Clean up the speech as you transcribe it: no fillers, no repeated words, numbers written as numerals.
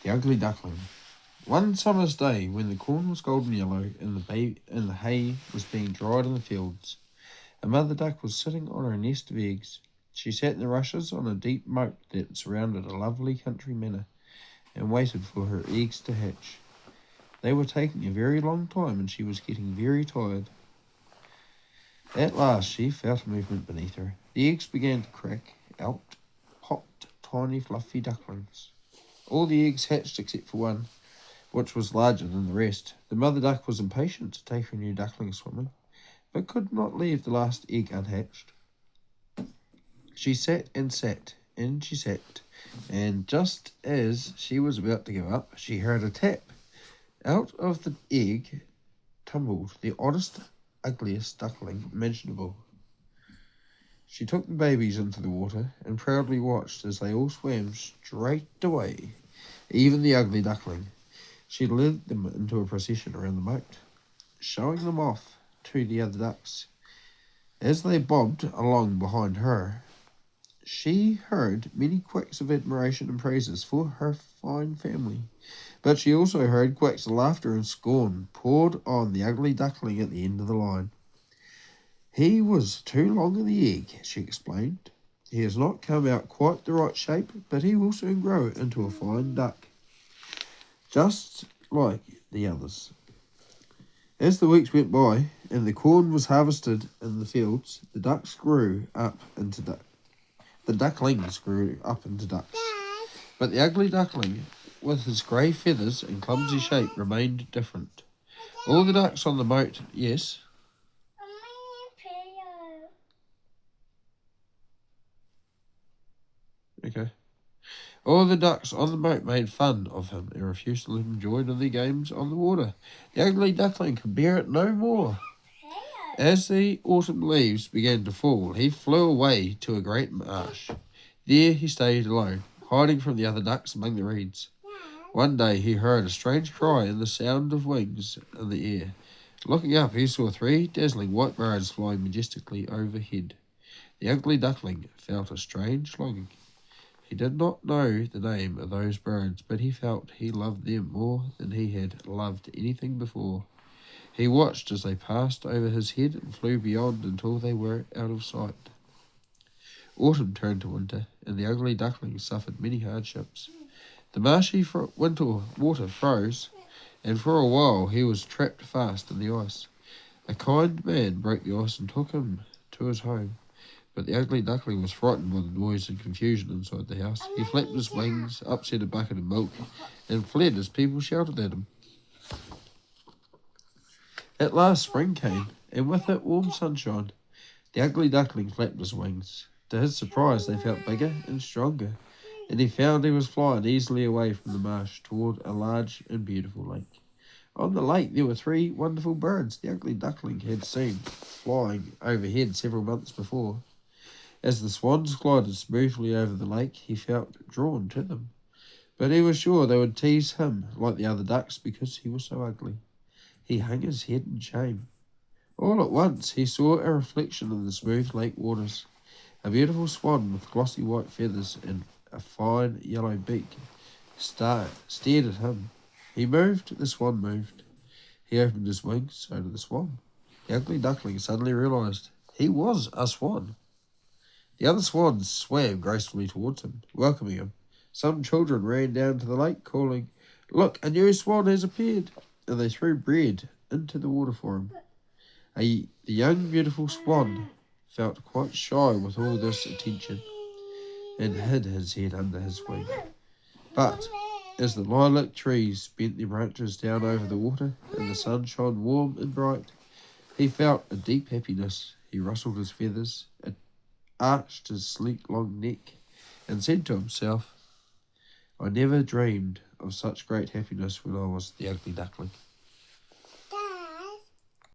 The Ugly Duckling. One summer's day, when the corn was golden yellow and the hay was being dried in the fields, a mother duck was sitting on her nest of eggs. She sat in the rushes on a deep moat that surrounded a lovely country manor, and waited for her eggs to hatch. They were taking a very long time, and she was getting very tired. At last she felt a movement beneath her. The eggs began to crack. Out popped tiny fluffy ducklings. All the eggs hatched except for one, which was larger than the rest. The mother duck was impatient to take her new duckling swimming, but could not leave the last egg unhatched. She sat and sat, and she sat, and just as she was about to give up, she heard a tap. Out of the egg tumbled the oddest, ugliest duckling imaginable. She took the babies into the water and proudly watched as they all swam straight away, even the ugly duckling. She led them into a procession around the moat, showing them off to the other ducks. As they bobbed along behind her, she heard many quacks of admiration and praises for her fine family, but she also heard quacks of laughter and scorn poured on the ugly duckling at the end of the line. He was too long in the egg, she explained. He has not come out quite the right shape, but he will soon grow into a fine duck, just like the others. As the weeks went by and the corn was harvested in the fields, the ducklings grew up into ducks. But the ugly duckling, with his grey feathers and clumsy shape, remained different. All the ducks on the moat, yes. Okay. All the ducks on the moat made fun of him and refused to let him join in the games on the water. The ugly duckling could bear it no more. As the autumn leaves began to fall, he flew away to a great marsh. There he stayed alone, hiding from the other ducks among the reeds. One day he heard a strange cry and the sound of wings in the air. Looking up, he saw 3 dazzling white birds flying majestically overhead. The ugly duckling felt a strange longing. He did not know the name of those birds, but he felt he loved them more than he had loved anything before. He watched as they passed over his head and flew beyond until they were out of sight. Autumn turned to winter, and the ugly duckling suffered many hardships. The marshy winter water froze, and for a while he was trapped fast in the ice. A kind man broke the ice and took him to his home. But the ugly duckling was frightened by the noise and confusion inside the house. He flapped his wings, upset a bucket of milk, and fled as people shouted at him. At last spring came, and with it warm sunshine. The ugly duckling flapped his wings. To his surprise, they felt bigger and stronger, and he found he was flying easily away from the marsh toward a large and beautiful lake. On the lake there were 3 wonderful birds the ugly duckling had seen flying overhead several months before. As the swans glided smoothly over the lake, he felt drawn to them. But he was sure they would tease him like the other ducks because he was so ugly. He hung his head in shame. All at once he saw a reflection in the smooth lake waters. A beautiful swan with glossy white feathers and a fine yellow beak stared at him. He moved, the swan moved. He opened his wings, so did the swan. The ugly duckling suddenly realized he was a swan. The other swans swam gracefully towards him, welcoming him. Some children ran down to the lake, calling, "Look, a new swan has appeared!" And they threw bread into the water for him. The young, beautiful swan felt quite shy with all this attention and hid his head under his wing. But as the lilac trees bent their branches down over the water and the sun shone warm and bright, he felt a deep happiness. He rustled his feathers, arched his sleek long neck, and said to himself, "I never dreamed of such great happiness when I was the ugly duckling."